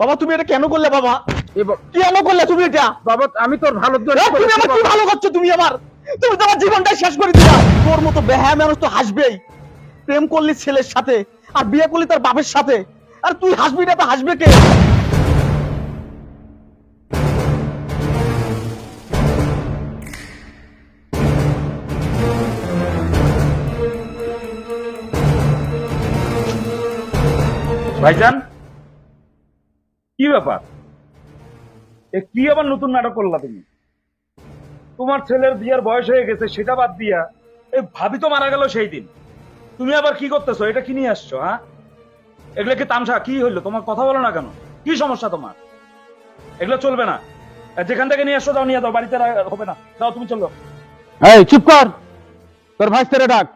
বাবা তুমি এটা কেন করলে বাবা? কেন করলে তুমি এটা? বাবা আমি তোর ভালোর জন্য তুমি আমার কি ভালো করছো তুমি আমার? তুমি তো আমার জীবনটাই শেষ করে দিলা। তোর মতো বেহায়া মানুষ তো হাসবেই। প্রেম করলি ছেলের সাথে আর বিয়ে করলি তার বাপের সাথে, আর তুই হাসবি না তো হাসবে কে? ভাইজান কি ব্যাপার? কি আবার নতুন নাটক করলা তুমি? তোমার ছেলের বিয়ের বয়স হয়ে গেছে সেটা বাদ দিয়া এই ভাবি তো মারা গেল সেই দিন, তুমি আবার কি করতেছো? এটা কি নিয়ে আসছো? হ্যাঁ, এগুলো কি তামসা? কি হইলো? তোমার কথা বলো না কেন? কি সমস্যা তোমার? এগুলো চলবে না। যেখান থেকে নিয়ে আসছো যাও, নিয়ে দাও, বাড়িতে হবে না, দাও তুমি চলো। এই চুপ কর, তোর ভাইস্তারে ডাক।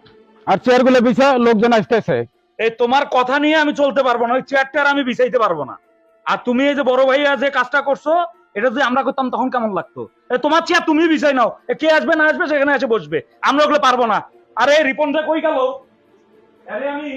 আর চেয়ার গুলো বিছা, লোকজন আসতেছে। এই তোমার কথা নিয়ে আমি চলতে পারবো না, ওই চেয়ারটার আমি বিছাইতে পারবো না। আর তুমি এই যে বড় ভাইয়া যে কাজটা করছো, এটা যদি আমরা করতাম তখন কেমন লাগতো? তোমার চেয়ার তুমি বিছাই নাও, কে আসবে না আসবে সেখানে এসে বসবে, আমরা ওগুলো পারবো না। আরে রিপনটা কই গেল? আরে আমি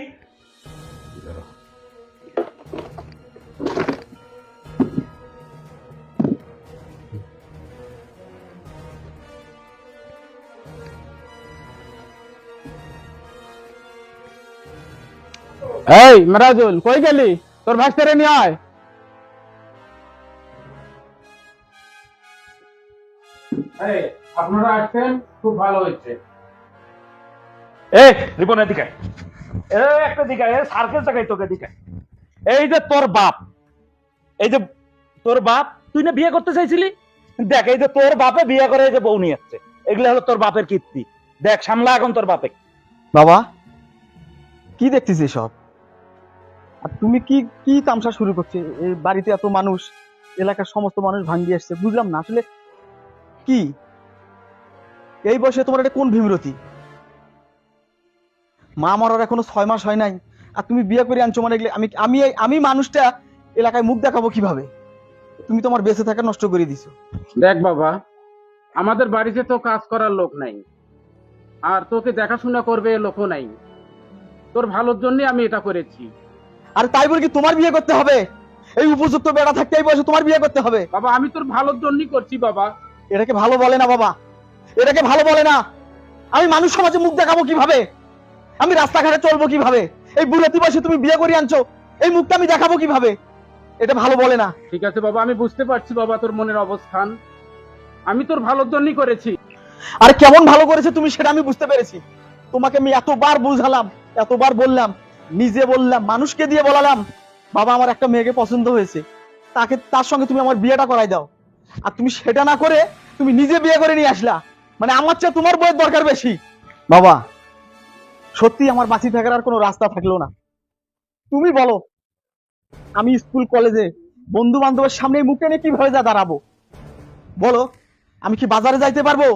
এই মেরাজুল, কই গেলি? তোর ভাইস্তারে নিয়ে আয়। এই আপনারা আসছেন, খুব ভালো হয়েছে। রিপন এদিকে, একটা দিকে সার্কেল জায়গায় তোকে দিকে। এই যে তোর বাপ, এই যে তোর বাপ, তুই না বিয়ে করতে চাইছিলি? দেখ এই যে তোর বাপে বিয়ে করে এই যে বউ নিয়ে আসছে, এগুলো হলো তোর বাপের কীর্তি। দেখ সামলা এখন তোর বাপে। বাবা কি দেখতেছিস সব? আর তুমি কি কি তামসা শুরু করছে? এই বাড়িতে এত মানুষ, এলাকার সমস্ত মানুষ ভাঙ্গি আসছে, বুঝলাম না আসলে কি এই বয়সে তোমার এটা কোন ভীমরতি? মা মরার এখনো 6 মাস হয় নাই, আর তুমি বিয়ে করে আনছো মানে এগুলো আমি আমি আমি মানুষটা এলাকায় মুখ দেখাবো কিভাবে? তুমি তোমার বেঁচে থাকা নষ্ট করে দিছো। দেখ বাবা, আমাদের বাড়িতে তো কাজ করার লোক নাই, আর তোকে দেখাশোনা করবে লোকও নাই। তোর ভালোর জন্য আমি এটা করেছি। আর তাই বলে কি তোমার বিয়ে করতে হবে? এই উপযুক্ত বেড়া থাকতে এই বয়সে তোমার বিয়ে করতে হবে? বাবা আমি তোর ভালোর জন্যই করছি বাবা। এটাকে ভালো বলে না বাবা, এটাকে ভালো বলে না। আমি মানুষ সমাজে মুখ দেখাবো কিভাবে? আমি রাস্তাঘাটে চলবো কিভাবে? এই বুড়াতি বয়সে তুমি বিয়ে করে আনছো, এই মুখটা আমি দেখাবো কিভাবে? এটা ভালো বলে না। ঠিক আছে বাবা, আমি বুঝতে পারছি বাবা তোর মনের অবস্থান। আমি তোর ভালোর জন্যই করেছি। আর কেমন ভালো করেছে তুমি সেটা আমি বুঝতে পেরেছি। তোমাকে আমি এতবার বুঝালাম, এতবার বললাম, নিজে বললাম, মানুষকে দিয়ে বলালাম, বাবা আমার একটা মেয়েকে পছন্দ হয়েছে, তার সঙ্গে তুমি আমার বিয়েটা করাই দাও। আর তুমি সেটা না করে তুমি নিজে বিয়ে করে নিয়ে আসলা। মানে আমার চেয়ে তোমার বইয়ের দরকার বেশি। বাবা সত্যি আমার বাঁচি থাকার আর কোনো রাস্তা থাকলো না। তুমি বলো, আমি স্কুল কলেজে বন্ধু বান্ধবের সামনে এই মুখটা নিয়ে কিভাবে যা দাঁড়াবো? বলো, আমি কি বাজারে যাইতে পারবো?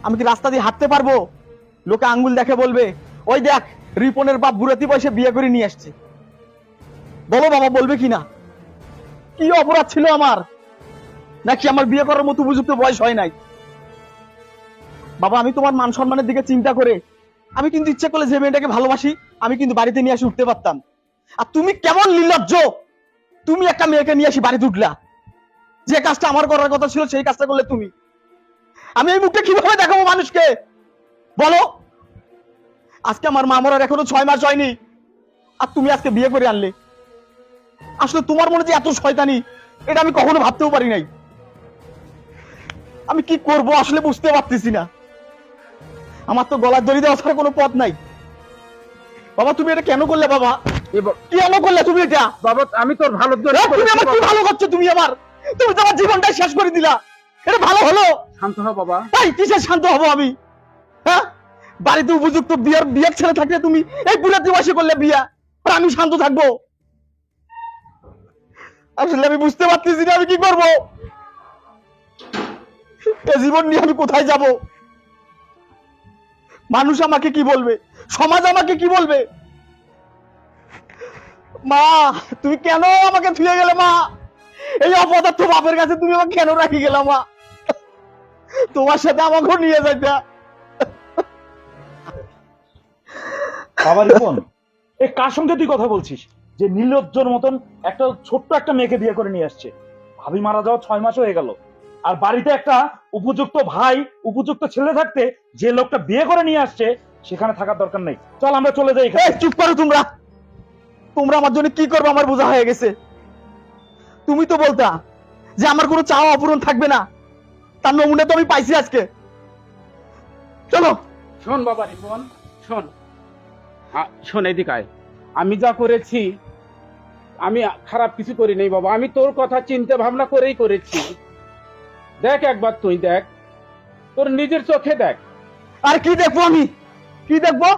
আমি কি রাস্তা দিয়ে হাঁটতে পারবো? লোকে আঙ্গুল দেখে বলবে, ওই দেখ রিপনের বাপ বুড়াতি বয়সে বিয়ে করে নিয়ে আসছে। বলো বাবা, বলবে কি না? কি অপরাধ ছিল আমার? নাকি আমার বিয়ে করার মতো উপযুক্ত বয়স হয় নাই? বাবা আমি তোমার মান সম্মানের দিকে চিন্তা করে আমি কিন্তু ইচ্ছে করলে যে মেয়েটাকে ভালোবাসি আমি কিন্তু বাড়িতে নিয়ে আসি উঠতে পারতাম। আর তুমি কেমন নির্লজ্জ, তুমি একটা মেয়েকে নিয়ে আসি বাড়িতে উঠলা। যে কাজটা আমার করার কথা ছিল সেই কাজটা করলে তুমি। আমি এই মুখটা কিভাবে দেখাবো মানুষকে? বলো, আজকে আমার মা মরার এখনো 6 মাস হয়নি, আর তুমি আজকে বিয়ে করে আনলে। আসলে তোমার মনে যে এত শয়তানি, এটা আমি কখনো ভাবতেও পারি নাই। আমি কি করব আসলে বুঝতে পারতেছি না। আমার তো গলার দড়ি দেওয়া ছাড়া কোনো পথ নাই। বাবা তুমি এটা কেন করলে? বাবা কেন করলে তুমি এটা? বাবা আমি তোর ভালোর জন্য তুমি আমার কি ভালো করছো? তুমি তুমি তো আমার জীবনটাই শেষ করে দিলা। এটা ভালো হলো? শান্ত হ বাবা। এই কিসের শান্ত হবো আমি? হ্যাঁ, বাড়িতে উপযুক্ত বিয়ের ছেলে থাকলে তুমি এই বুড়াতি বয়সে করলে বিয়া, আর আমি শান্ত থাকবো? আসলে আমি বুঝতে পারতেছি না আমি কি করবো। এই জীবন নিয়ে আমি কোথায় যাব? মানুষ আমাকে কি বলবে? সমাজ আমাকে কি বলবে? মা তুমি কেন আমাকে থুয়ে গেলে? মা এই অপদার্থ বাপের কাছে তুমি আমাকে কেন রাখি গেলা? মা তোমার সাথে আমাকেও নিয়ে যাইতা। বাবা রিপন, কার সঙ্গে তুই কথা বলছিস? যে নির্লজ্জর মতন একটা ছোট্ট একটা মেয়েকে বিয়ে করে নিয়ে আসছে। ভাবি মারা যাওয়া 6 মাস হয়ে গেল, আর বাড়িতে একটা উপযুক্ত ভাই উপযুক্ত ছেলে থাকতে যে লোকটা বিয়ে করে নিয়ে আসছে সেখানে থাকার দরকার নেই। চল আমরা চলে যাই এখান এই থেকে। চুপ করো তোমরা। তোমরা আমার জন্য কি করবে আমার বোঝা হয়ে গেছে। তুমি তো বলতা যে আমার কোনো চাওয়া অপূরণ থাকবে না, তার নমুনা তো আমি পাইছি আজকে। চলো। শোন বাবা রিপন, শোন শোন এদিকে আয়। আমি যা করেছি আমি খারাপ কিছু করি নাই বাবা, আমি তোর কথা চিন্তা ভাবনা করেই করেছি। দেখ একবার তুই দেখ, তোর নিজের চোখে দেখ। আর কি দেখবো আমি? কি দেখবো?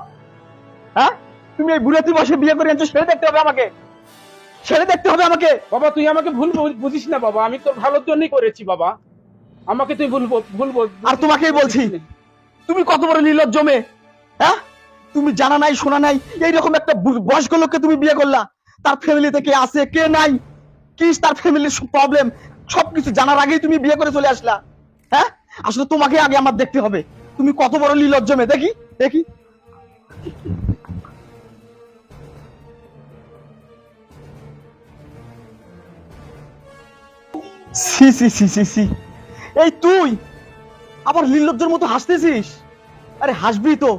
হ্যাঁ, তুমি এই বুড়াতি বসে বিয়ে করে আনছো, সেটা দেখতে হবে আমাকে, সেটা দেখতে হবে আমাকে। বাবা তুই আমাকে ভুল বুঝিস না বাবা, আমি তোর ভালোর জন্যই করেছি বাবা, আমাকে তুই ভুল আর তোমাকেই বলছি, তুমি কত বড় নির্লজ্জ মেয়ে। হ্যাঁ, তুমি জানা নাই শোনা নাই এইরকম একটা বয়স্ক লোককে তুমি বিয়ে করলা। তার ফ্যামিলিতে কে আছে কে নাই, কি তার ফ্যামিলির প্রবলেম, সবকিছু জানার আগেই তুমি বিয়ে করে চলে আসলা। হ্যাঁ, আসলে তোমাকে আগে আমার দেখতে হবে তুমি কত বড় নির্লজ্জ মেয়ে। দেখি দেখি। সি সি সি সি সি, এই তুই আবার নির্লজ্জের মতো হাসতেছিস? আরে হাসবি তো,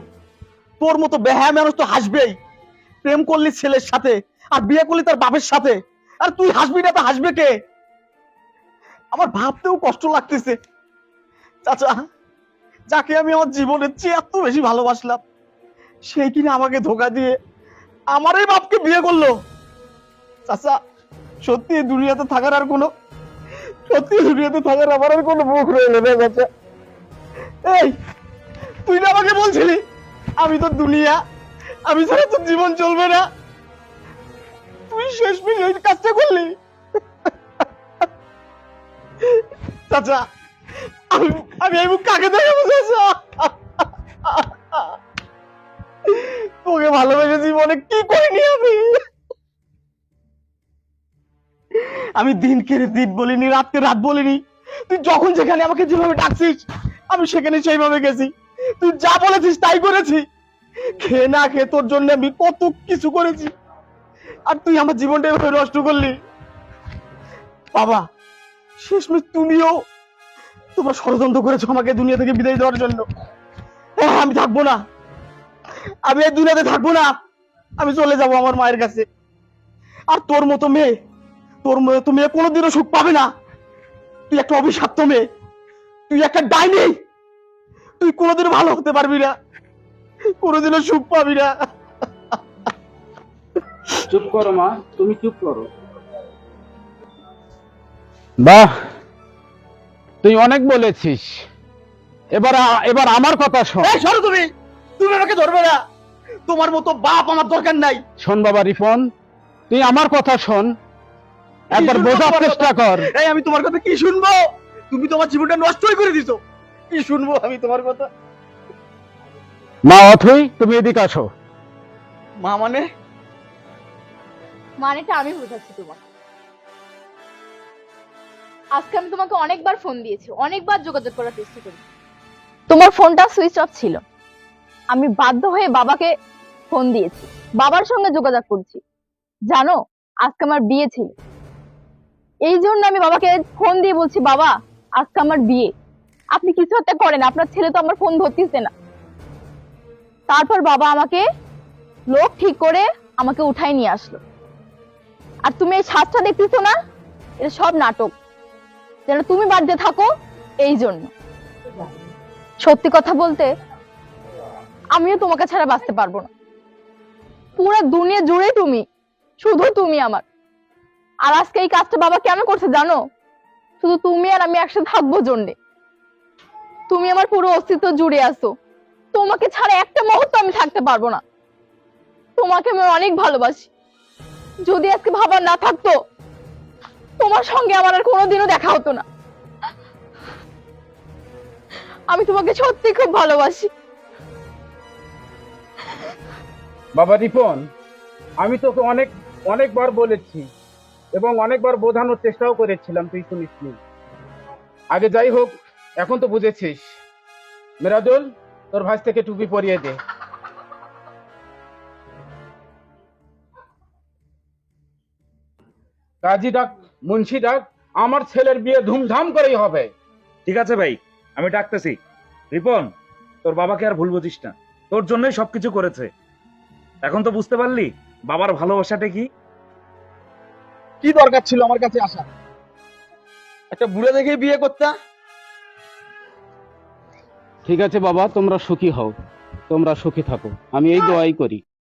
তোর মতো বেহায়া মানুষ তো হাসবেই। প্রেম করলি ছেলের সাথে আর বিয়ে করলি তার বাপের সাথে, আর তুই হাসবি না তো হাসবে কে? আমার ভাবতেও কষ্ট লাগতেছে। চাচা, যাকে আমি আমার জীবনের চেয়ে এত বেশি ভালোবাসলাম, সেই কিনা আমাকে ধোকা দিয়ে আমার এই বাপকে বিয়ে করলো। চাচা, সত্যি এই দুনিয়াতে থাকার আর কোনো, সত্যি দুনিয়াতে থাকার আমার আর কোনো মুখ রইল না চাচা। এই, তুই না আমাকে বলছিলি আমি তো দুনিয়া, আমি ছাড়া তোর জীবন চলবে না, তুই শেষমেশ ওই কাজটা করলি। চাচা, আমি আমি এই মুখ কাকে দেখাবো চাচা? তোকে ভালোবেসে জীবনে কি করিনি আমি? আমি দিনকে দিন বলিনি, রাতকে রাত বলিনি। তুই যখন যেখানে আমাকে যেভাবে ডাকছিস আমি সেখানে সেইভাবে গেছি। তুই যা বলেছিস তাই করেছি। খেয়ে না খেয়ে তোর জন্য আমি কত কিছু করেছি, আর তুই আমার জীবনটা এভাবে নষ্ট করলি। বাবা, শেষমেশ তুমিও তোমার ষড়যন্ত্র করেছো আমাকে দুনিয়া থেকে বিদায় দেওয়ার জন্য। হ্যাঁ, আমি থাকবো না, আমি এই দুনিয়াতে থাকবো না, আমি চলে যাব আমার মায়ের কাছে। আর তোর মতো মেয়ে, তোর মতো মেয়ে কোনোদিনও সুখ পাবে না। তুই একটা অভিশপ্ত মেয়ে, তুই একটা ডাইনি, তুই কোনোদিনও ভালো হতে পারবি না, কোনোদিনও সুখ পাবি না। চুপ করো মা, তুমি চুপ করো। বাহ, তুই অনেক বলেছিস, এবার আমার কথা শোন। এই সরো তুমি, তুমি আমাকে ধরবে না। তোমার মতো বাপ আমার দরকার নাই। শোন বাবা রিপন, তুই আমার কথা শোন, একবার শুনবো বোঝার তোমার চেষ্টা কথা? কর। এই, আমি তোমার কথা কি শুনবো? তুমি তোমার জীবনটা নষ্টই করে দিছো, কি শুনবো আমি তোমার কথা? মা অথই, তুমি এদিকে আসো। মা মানে? মানেটা আমি বোঝাচ্ছি তোমাকে। আজকে আমি তোমাকে অনেকবার ফোন দিয়েছি, অনেকবার যোগাযোগ করার চেষ্টা করি, তোমার ফোনটা সুইচ অফ ছিল। আমি বাধ্য হয়ে বাবাকে ফোন দিয়েছি, বাবার সঙ্গে যোগাযোগ করছি। জানো, আজকে আমার বিয়ে ছিল, এই জন্য আমি বাবাকে ফোন দিয়ে বলছি, বাবা আজকে আমার বিয়ে, আপনি কিছু একটা করেন, আপনার ছেলে তো আমার ফোন ধরতেছে না। তারপর বাবা আমাকে লোক ঠিক করে আমাকে উঠাই নিয়ে আসলো। আর তুমি এই সাজটা দেখতেছো না, এটা সব নাটক, যেন তুমি বাড়িতে থাকো এই জন্য। সত্যি কথা বলতে আমিও তোমাকে ছাড়া বাঁচতে পারবো না। পুরো দুনিয়া জুড়ে তুমি, শুধু তুমি আমার। আর আজকে এই কাজটা বাবা কেন করছে জানো? শুধু তুমি আর আমি একসাথে থাকবো জন্যে। তুমি আমার পুরো অস্তিত্ব জুড়ে আছো, তোমাকে ছাড়া একটা মুহূর্ত আমি থাকতে পারবো না। তোমাকে আমি অনেক ভালোবাসি। যদি আজকে বাবা না থাকতো, তোমার সঙ্গে আমার আর কোনোদিনও দেখা হতো না। আমি তোমাকে সত্যি খুব ভালোবাসি। বাবা রিপন, আমি তোকে অনেকবার বলেছি এবং অনেকবার বোঝানোর চেষ্টাও করেছিলাম, তুই শুনিসনি। আগে যাই হোক, এখন তো বুঝেছিস। মেরাজুল, তোর ভাঁজ থেকে টুপি পরিয়ে দে। কাজী ডাক, মুন্সি ডাক, আমার ছেলের বিয়ে ধুমধাম করেই হবে। ঠিক আছে ভাই, আমি ডাকতেছি। রিপন, তোর বাবাকে আর ভুল বুঝিস না, তোর জন্যই সবকিছু করেছে। এখন তো বুঝতে পারলি বাবার ভালোবাসাটা কি। কি দরকার ছিল আমার কাছে আসা? একটা বুড়ে দেখে বিয়ে করতে। ঠিক আছে বাবা, তোমরা সুখী হও, তোমরা সুখী থাকো, আমি এই দোয়াই করি।